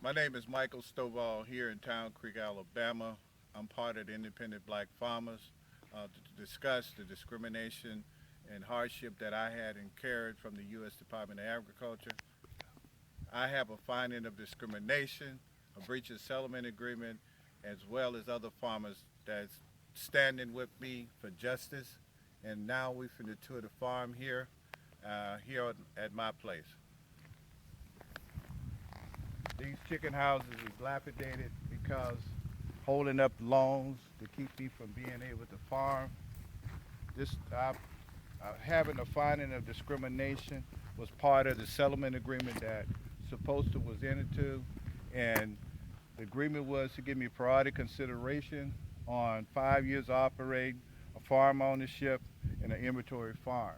My name is Michael Stovall here in Town Creek, Alabama. I'm part of the Independent Black Farmers to discuss the discrimination and hardship that I had incurred from the U.S. Department of Agriculture. I have a finding of discrimination, a breach of settlement agreement, as well as other farmers that's standing with me for justice. And now we finna tour the farm here at my place. These chicken houses is dilapidated because holding up loans to keep me from being able to farm. This having a finding of discrimination was part of the settlement agreement that supposed to was entered into, and the agreement was to give me priority consideration on 5 years operating a farm ownership and an inventory farm.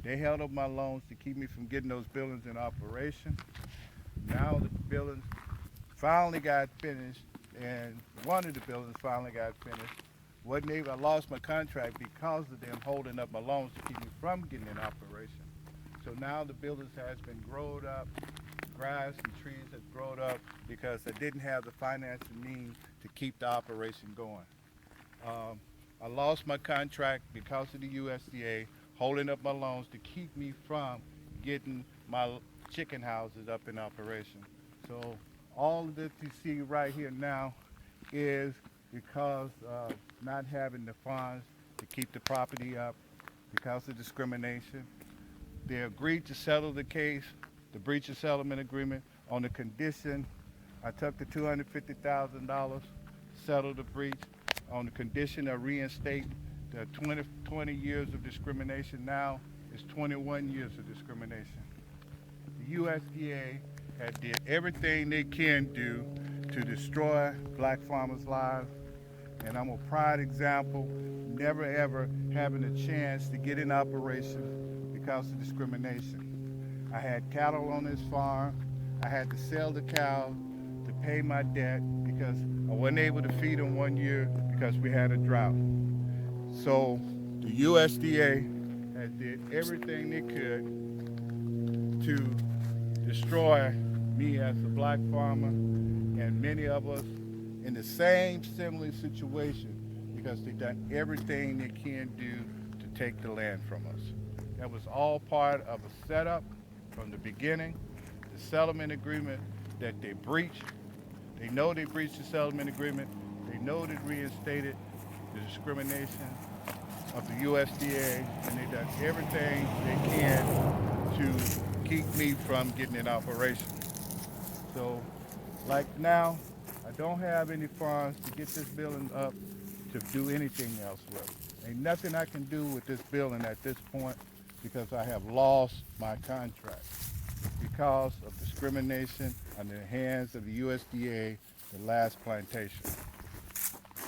They held up my loans to keep me from getting those buildings in operation. Now the buildings finally got finished, and one of the buildings finally got finished. I lost my contract because of them holding up my loans to keep me from getting in operation. So now the buildings has been growed up, grass and trees have grown up because I didn't have the financial means to keep the operation going. I lost my contract because of the USDA holding up my loans to keep me from getting my chicken houses up in operation. So all of this you see right here now is because of not having the funds to keep the property up because of discrimination. They agreed to settle the case, the breach of settlement agreement, on the condition I took the $250,000, settle the breach, on the condition of reinstate the 20 years of discrimination. Now is 21 years of discrimination. The USDA had did everything they can do to destroy black farmers' lives, and I'm a prime example, never ever having a chance to get in operation because of discrimination. I had cattle on this farm. I had to sell the cows to pay my debt because I wasn't able to feed them 1 year because we had a drought. So the USDA had did everything they could to destroy me as a black farmer and many of us in the same similar situation because they've done everything they can do to take the land from us. That was all part of a setup from the beginning, the settlement agreement that they breached. They know they breached the settlement agreement. They know they reinstated the discrimination of the USDA, and they've done everything they can to keep me from getting in operation. So, like now, I don't have any funds to get this building up to do anything else with. Ain't nothing I can do with this building at this point because I have lost my contract because of discrimination on the hands of the USDA, the last plantation.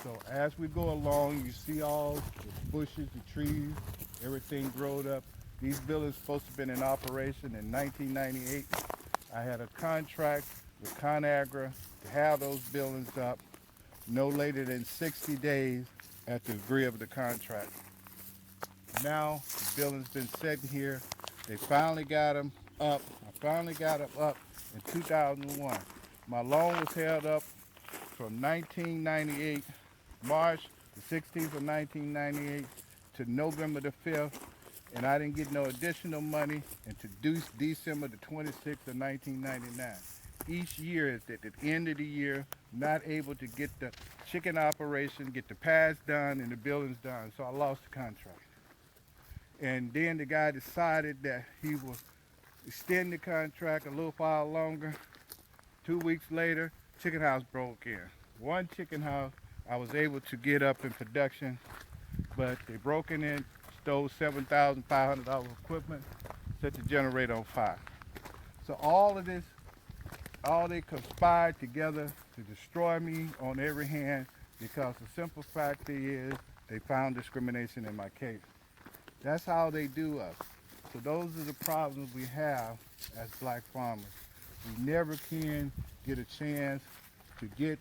So as we go along, you see all the bushes, the trees, everything growed up. These buildings supposed to have been in operation in 1998. I had a contract with ConAgra to have those buildings up no later than 60 days at the agree of the contract. Now the building's been sitting here. They finally got them up. I finally got them up in 2001. My loan was held up from 1998, March the 16th of 1998 to November the 5th, and I didn't get no additional money until December the 26th of 1999. Each year at the end of the year, not able to get the chicken operation, get the pads done and the buildings done, so I lost the contract. And then the guy decided that he would extend the contract a little while longer. 2 weeks later, chicken house broke in. One chicken house I was able to get up in production, but they broke in, stole $7,500 of equipment, set the generator on fire. So all of this, all they conspired together to destroy me on every hand because the simple fact is they found discrimination in my case. That's how they do us. So those are the problems we have as black farmers. We never can get a chance to get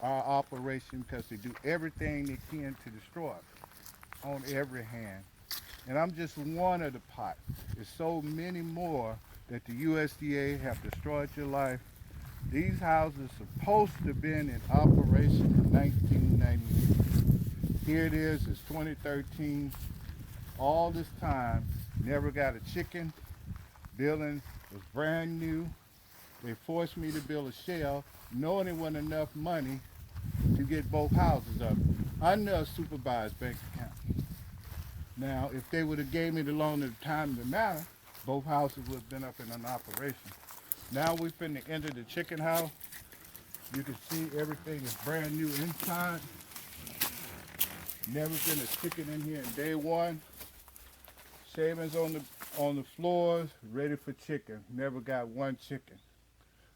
our operation because they do everything they can to destroy us on every hand. And I'm just one of the pot. There's so many more that the USDA have destroyed your life These houses supposed to have been in operation in 1990. Here it is, it's 2013. All this time, never got a chicken. Building was brand new. They forced me to build a shell, knowing it wasn't enough money to get both houses up under a supervised bank account. Now, if they would have gave me the loan at the time of the matter, both houses would have been up in an operation. Now we finna enter the chicken house. You can see everything is brand new inside. Never been a chicken in here in day one. Shavings on the floors, ready for chicken. Never got one chicken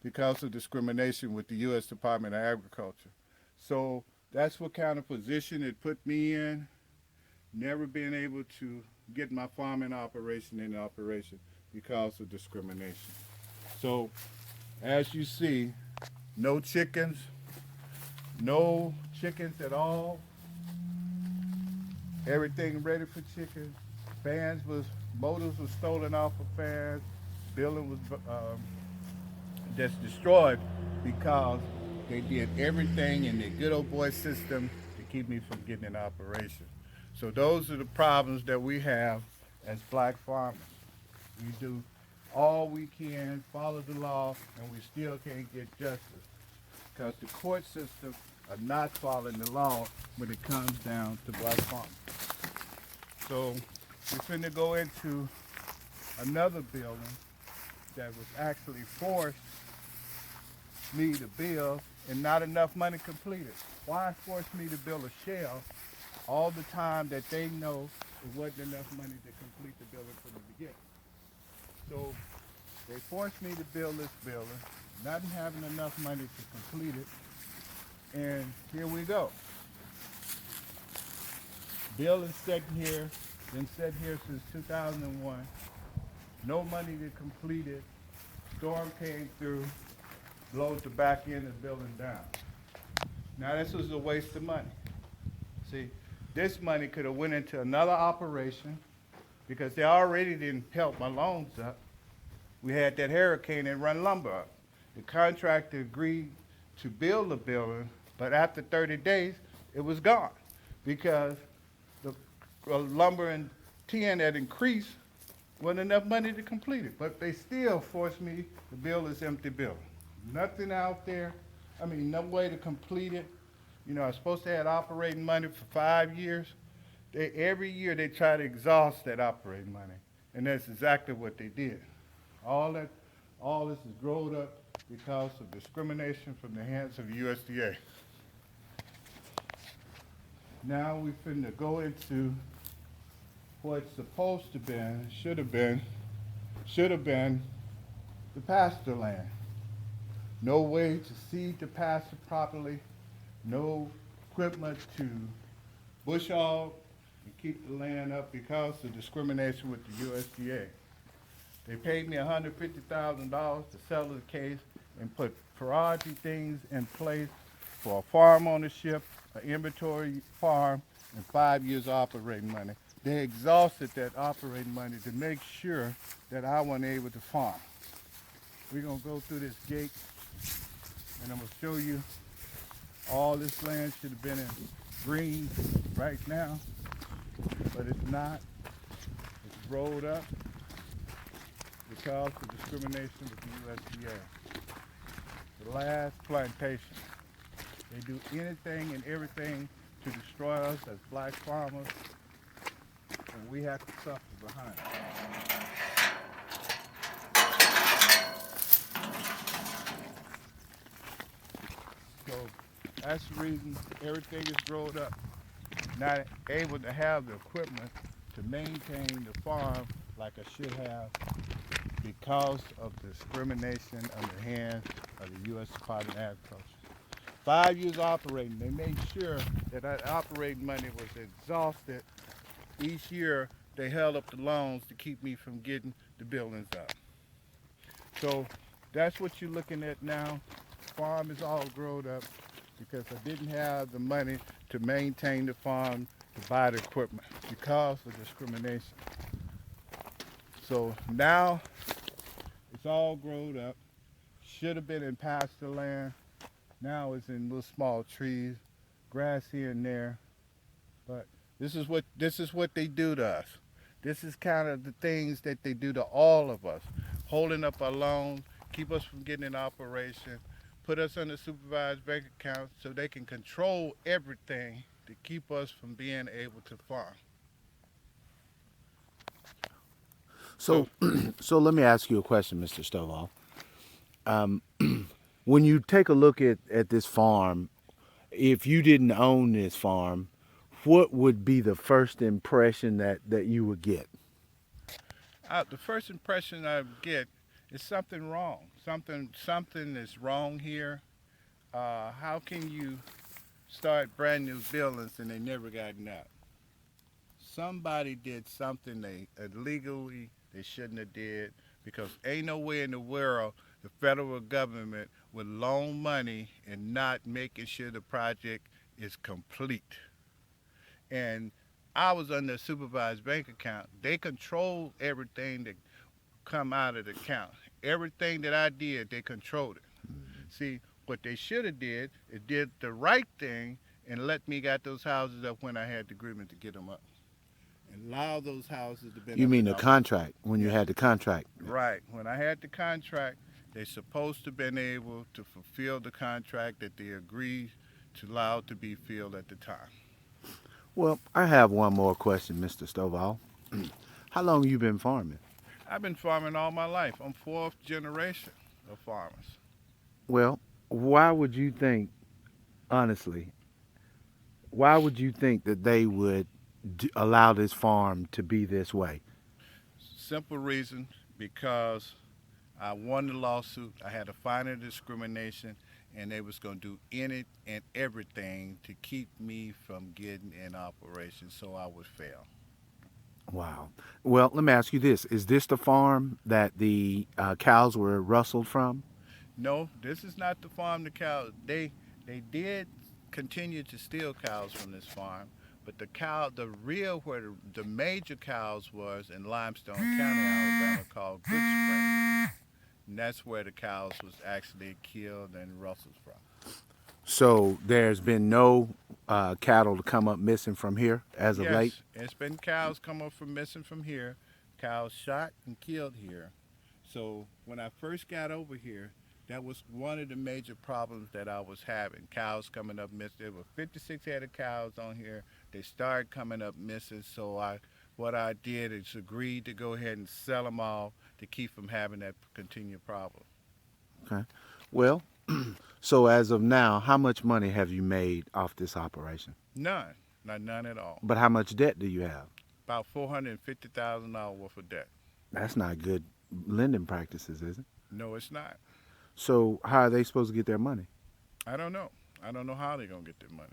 because of discrimination with the U.S. Department of Agriculture. So that's what kind of position it put me in. Never been able to get my farming operation in operation because of discrimination. So as you see, no chickens at all. Everything ready for chickens. Motors was stolen off of fans. Building was just destroyed because they did everything in the good old boy system to keep me from getting in operation. So those are the problems that we have as black farmers. We do all we can, follow the law, and we still can't get justice because the court system are not following the law when it comes down to black farmers. So we're finna go into another building that was actually forced me to build and not enough money completed. Why force me to build a shell all the time that they know it wasn't enough money to complete the building from the beginning? So they forced me to build this building, not having enough money to complete it, and here we go. Building sitting here, been sitting here since 2001. No money to complete it. Storm came through, blowed the back end of the building down. Now this was a waste of money. See, this money could have went into another operation because they already didn't help my loans up. We had that hurricane and run lumber up. The contractor agreed to build the building, but after 30 days, it was gone because the lumber and tin had increased, wasn't enough money to complete it. But they still forced me to build this empty building. Nothing out there, no way to complete it. You know, I was supposed to have operating money for 5 years. Every year they try to exhaust that operating money, and that's exactly what they did. All this is growed up because of discrimination from the hands of the USDA. Now we finna go into what's supposed to been, should have been the pasture land. No way to seed the pasture properly, no equipment to bush hog and keep the land up because of discrimination with the USDA. They paid me $150,000 to settle the case and put priority things in place for a farm ownership, an inventory farm, and 5 years operating money. They exhausted that operating money to make sure that I wasn't able to farm. We're gonna go through this gate and I'm gonna show you all this land should have been in green right now, but it's not. It's rolled up because of discrimination with the USDA. The last plantation. They do anything and everything to destroy us as black farmers, and we have to suffer behind it. So that's the reason everything is grown up. Not able to have the equipment to maintain the farm like I should have because of discrimination on the hands of the U.S. Department of Agriculture. 5 years operating, they made sure that that operating money was exhausted. Each year, they held up the loans to keep me from getting the buildings up. So that's what you're looking at now. Farm is all grown up because I didn't have the money to maintain the farm, to buy the equipment because of discrimination. So now it's all grown up, should have been in pasture land. Now it's in little small trees, grass here and there. But this is what they do to us. This is kind of the things that they do to all of us, holding up our loans, keep us from getting in operation, put us under supervised bank accounts so they can control everything to keep us from being able to farm. So, so let me ask you a question, Mr. Stovall. When you take a look at this farm, if you didn't own this farm, what would be the first impression that you would get? The first impression I get is something wrong. Something is wrong here. How can you start brand new buildings and they never gotten out? Somebody did something they illegally they shouldn't have did, because ain't no way in the world the federal government would loan money and not making sure the project is complete. And I was under a supervised bank account. They control everything that come out of the account. Everything that I did, they controlled it. See, what they should have did is did the right thing and let me got those houses up when I had the agreement to get them up. And allow those houses to be You up mean and the up. contract, when you Yeah. had the contract? Right. When I had the contract, they supposed to been able to fulfill the contract that they agreed to allow to be filled at the time. Well, I have one more question, Mr. Stovall. How long you been farming? I've been farming all my life. I'm fourth generation of farmers. Well, why would you think, honestly, why would you think that they would allow this farm to be this way? Simple reason, because I won the lawsuit. I had a finer discrimination, and they was gonna do any and everything to keep me from getting in operation, so I would fail. Wow. Well, let me ask you this. Is this the farm that the cows were rustled from? No, this is not the farm. The cows they did continue to steal cows from this farm, but the real where the major cows was in Limestone County, Alabama, called Good Spring. And that's where the cows was actually killed and rustled from. So there's been no cattle to come up missing from here as of late? Yes, it's been cows come up from missing from here, cows shot and killed here. So when I first got over here, that was one of the major problems that I was having. Cows coming up missing. There were 56 head of cows on here. They started coming up missing. So what I did is agreed to go ahead and sell them all to keep from having that continued problem. Okay. Well, so as of now, how much money have you made off this operation? None, not none at all. But how much debt do you have? About $450,000 worth of debt. That's not good lending practices, is it? No, it's not. So how are they supposed to get their money? I don't know. I don't know how they're gonna get their money.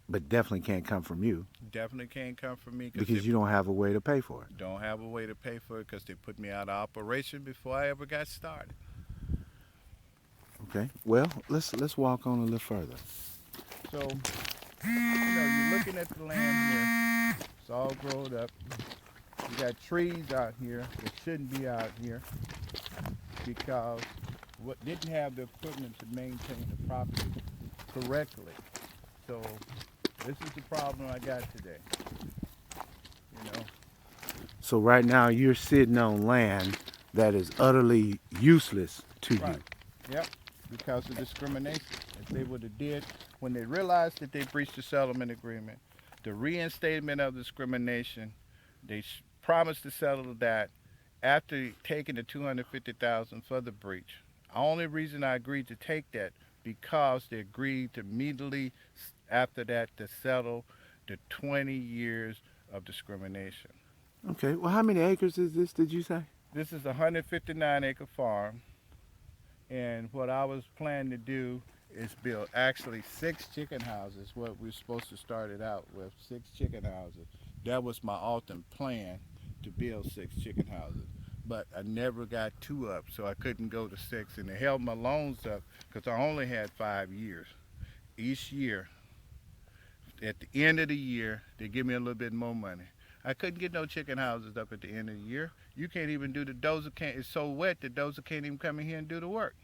But definitely can't come from you Definitely can't come from me because you don't have a way to pay for it. don't have a way to pay for it because they put me out of operation before I ever got started. Okay. Well, let's walk on a little further. So, you're looking at the land here. It's all grown up. You got trees out here that shouldn't be out here because what didn't have the equipment to maintain the property correctly. So this is the problem I got today. You know, So right now you're sitting on land that is utterly useless to right? Yep, because of discrimination. If they would have did when they realized that they breached the settlement agreement, the reinstatement of discrimination, they promised to settle that after taking the $250,000 for the breach. The only reason I agreed to take that because they agreed to immediately after that to settle the 20 years of discrimination. you. Okay. Well, how many acres is this, did you say? This is a 159-acre farm, and what I was planning to do is build actually 6 chicken houses. What we were supposed to start it out with, 6 chicken houses. That was my ultimate plan, to build 6 chicken houses. But I never got 2 up, so I couldn't go to 6, and they held my loans up because I only had 5 years. Each year, at the end of the year, they give me a little bit more money. I couldn't get no chicken houses up at the end of the year. You can't even do the dozer can't. It's so wet that dozer can't even come in here and do the work.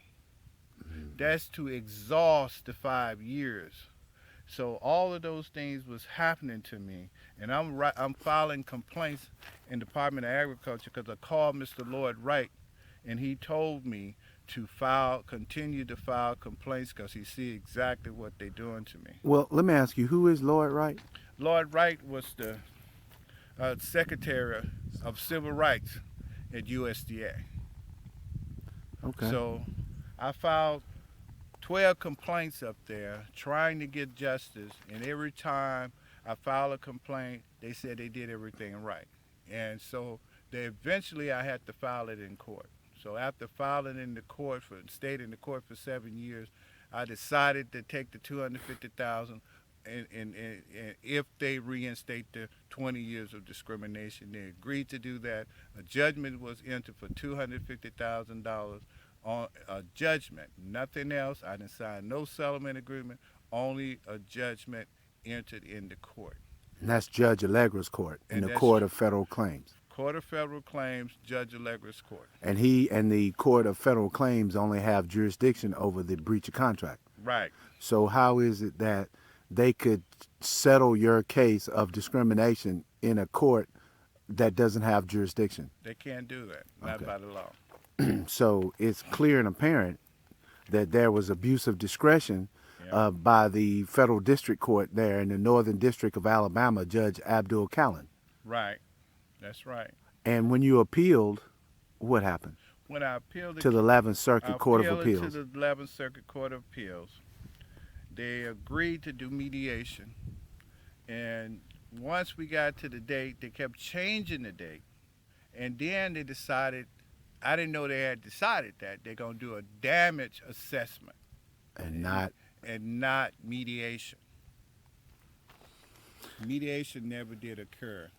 That's to exhaust the 5 years. So all of those things was happening to me, and I'm filing complaints in Department of Agriculture because I called Mr. Lloyd Wright, and he told me to continue to file complaints because he see exactly what they're doing to me. Well, let me ask you, who is Lloyd Wright? Lloyd Wright was the Secretary of Civil Rights at USDA. Okay. So I filed 12 complaints up there trying to get justice, and every time I filed a complaint, they said they did everything right. And so eventually I had to file it in court. So after filing in the court stayed in the court for 7 years, I decided to take the 250,000 and if they reinstate the 20 years of discrimination. They agreed to do that. A judgment was entered for $250,000 on a judgment, nothing else. I didn't sign no settlement agreement, only a judgment entered in the court. And that's Judge Allegra's court in And the that's Court of Federal Claims. Court of Federal Claims, Judge Allegra's court. And he and the Court of Federal Claims only have jurisdiction over the breach of contract. Right. So how is it that they could settle your case of discrimination in a court that doesn't have jurisdiction? They can't do that, not Okay. by the law. So it's clear and apparent that there was abuse of discretion Yeah. by the federal district court there in the Northern District of Alabama, Judge Abdul Callan. Right. That's right. And when you appealed, what happened? When I appealed To the 11th Circuit I Court of appealed it Appeals. to the 11th Circuit Court of Appeals. They agreed to do mediation, and once we got to the date, they kept changing the date, and then they decided. I didn't know they had decided that they're gonna do a damage assessment And not, and not mediation. Mediation never did occur.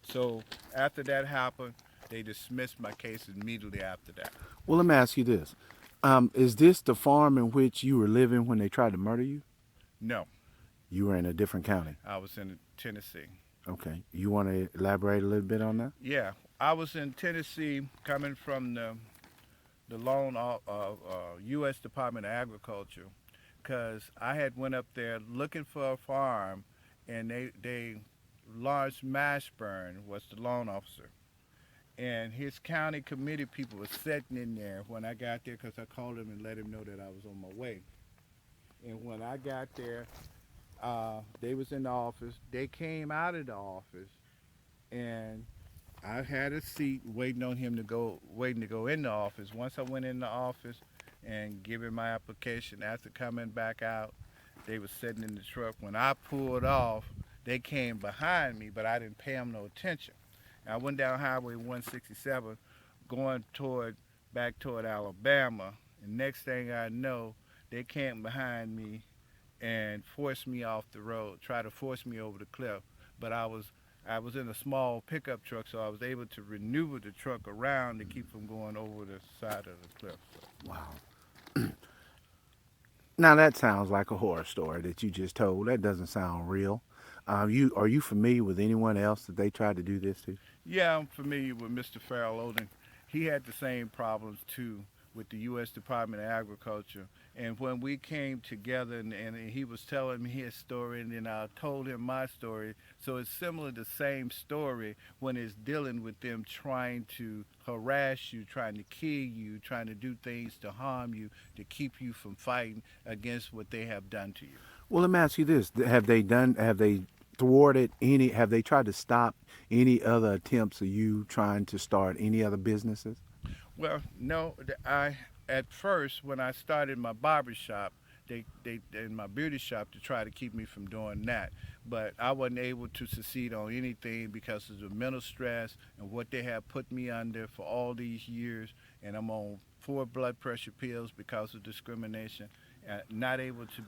So after that happened, they dismissed my case immediately after that. well, let me ask you this. Is this the farm in which you were living when they tried to murder you? No, You were in a different county. I was in Tennessee. Okay. You want to elaborate a little bit on that? Yeah, I was in Tennessee coming from the loan U.S. Department of Agriculture because I had went up there looking for a farm, and they Lawrence Mashburn was the loan officer, and his county committee people were sitting in there when I got there because I called him and let him know that I was on my way. And when I got there, they was in the office. They came out of the office, and I had a seat waiting on him to go, waiting to go in the office. Once I went in the office and giving my application, after coming back out, they was sitting in the truck. When I pulled off, they came behind me, but I didn't pay them no attention. And I went down Highway 167, going back toward Alabama. And next thing I know, they came behind me and forced me off the road, tried to force me over the cliff. But I was in a small pickup truck, so I was able to maneuver the truck around to keep from going over the side of the cliff. Wow. Now that sounds like a horror story that you just told. That doesn't sound real. Are you familiar with anyone else that they tried to do this to? Yeah, I'm familiar with Mr. Farrell Odin. He had the same problems too with the U.S. Department of Agriculture. And when we came together and he was telling me his story, and then I told him my story. So it's similar, the same story when it's dealing with them trying to harass you, trying to kill you, trying to do things to harm you, to keep you from fighting against what they have done to you. Well, let me ask you this: have they tried to stop any other attempts of you trying to start any other businesses? Well, no, at first when I started my barber shop, they in my beauty shop to try to keep me from doing that, but I wasn't able to succeed on anything because of the mental stress and what they have put me under for all these years, and I'm on 4 blood pressure pills because of discrimination, not able to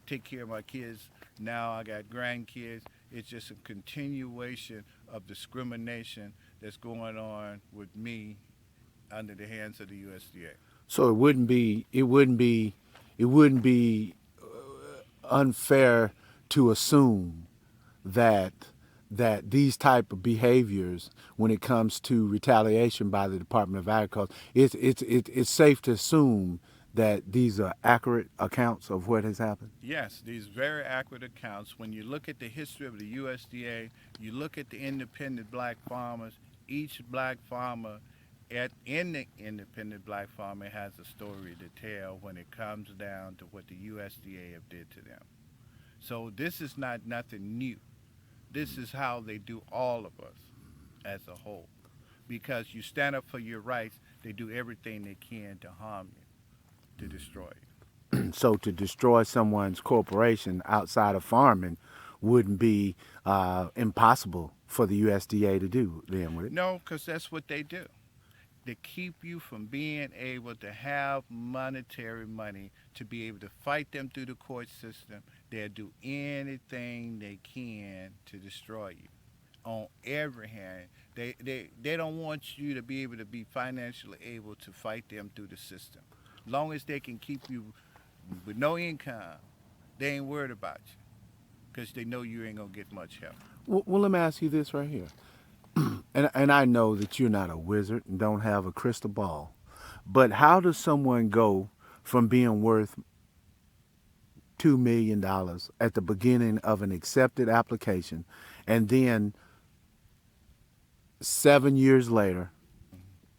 take care of my kids. Now I got grandkids. It's just a continuation of discrimination that's going on with me under the hands of the USDA. So it wouldn't be unfair to assume that these type of behaviors, when it comes to retaliation by the Department of Agriculture, it's safe to assume that these are accurate accounts of what has happened? Yes, these very accurate accounts. When you look at the history of the USDA, you look at the independent black farmers, each black farmer in the independent black farmer has a story to tell when it comes down to what the USDA have did to them. So this is not nothing new. This is how they do all of us as a whole. Because you stand up for your rights, they do everything they can to harm you, to destroy you. So to destroy someone's corporation outside of farming wouldn't be impossible for the USDA to do, then, would it? No, because that's what they do. To keep you from being able to have monetary money to be able to fight them through the court system. They'll do anything they can to destroy you on every hand. They don't want you to be able to be financially able to fight them through the system. Long as they can keep you with no income, they ain't worried about you because they know you ain't going to get much help. Well, let me ask you this right here. And I know that you're not a wizard and don't have a crystal ball, but how does someone go from being worth $2 million at the beginning of an accepted application, and then 7 years later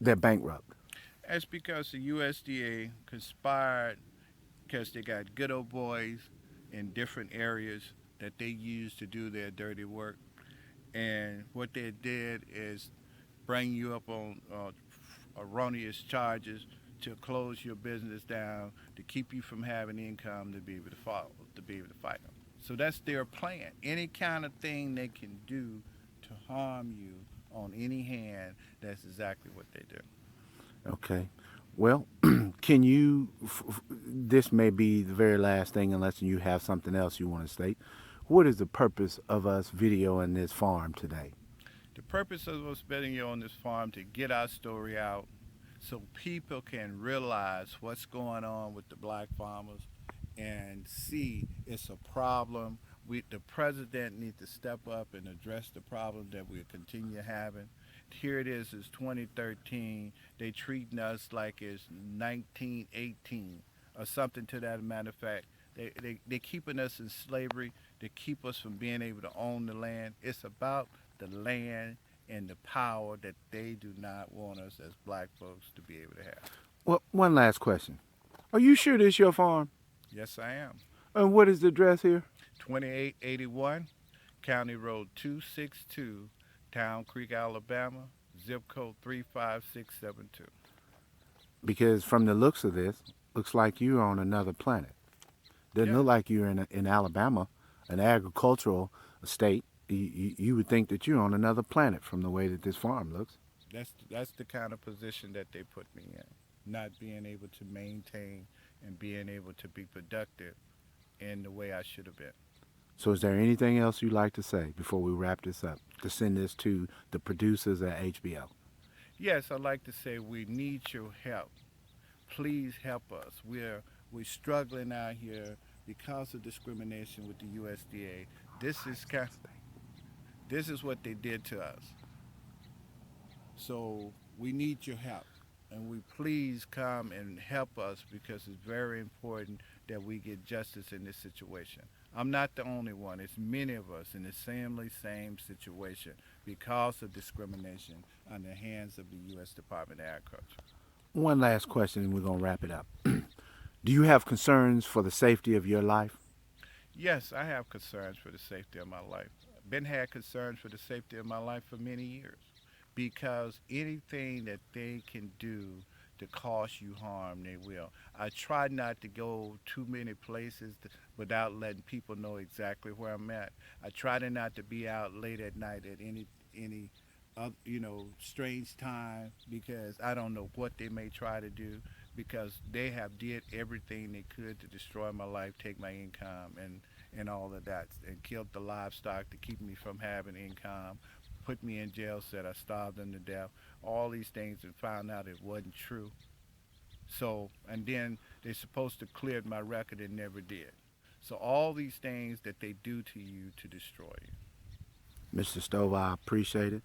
they're bankrupt? That's because the USDA conspired because they got good old boys in different areas that they use to do their dirty work. And what they did is bring you up on erroneous charges to close your business down, to keep you from having income to be able to follow, to be able to fight them. So that's their plan. Any kind of thing they can do to harm you on any hand, that's exactly what they do. Okay. Well, can you? This may be the very last thing, unless you have something else you want to state. What is the purpose of us videoing this farm today? The purpose of us being here on this farm to get our story out so people can realize what's going on with the black farmers and see it's a problem. The president needs to step up and address the problem that we continue having. Here it is, it's 2013. They treating us like it's 1918 or something to that matter of fact. They keeping us in slavery. They keep us from being able to own the land. It's about the land and the power that they do not want us as black folks to be able to have. Well, one last question. Are you sure this your farm? Yes, I am. And what is the address here? 2881 County Road 262, Town Creek, Alabama, zip code 35672. Because from the looks of this, looks like you're on another planet. Doesn't Yeah, look like you're in Alabama, an agricultural state. You would think that you're on another planet from the way that this farm looks. that's the kind of position that they put me in. Not being able to maintain and being able to be productive in the way I should have been. So is there anything else you'd like to say before we wrap this up, to send this to the producers at HBO? Yes, I'd like to say we need your help. Please help us. We're struggling out here because of discrimination with the USDA. This is this is what they did to us. So we need your help. And we please come and help us because it's very important that we get justice in this situation. I'm not the only one. It's many of us in the same situation because of discrimination on the hands of the U.S. Department of Agriculture. One last question, and we're going to wrap it up. Do you have concerns for the safety of your life? Yes, I have concerns for the safety of my life. Been had concerns for the safety of my life for many years because anything that they can do to cause you harm, they will. I try not to go too many places without letting people know exactly where I'm at. I try to not to be out late at night at any strange time because I don't know what they may try to do because they have did everything they could to destroy my life, take my income and all of that and killed the livestock to keep me from having income, put me in jail, said I starved them to death, all these things and found out it wasn't true. So, and then they're supposed to clear my record and never did. So all these things that they do to you to destroy you. Mr. Stovall, I appreciate it.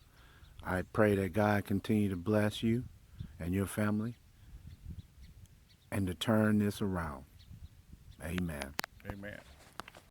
I pray that God continue to bless you and your family. and to turn this around. Amen. Amen.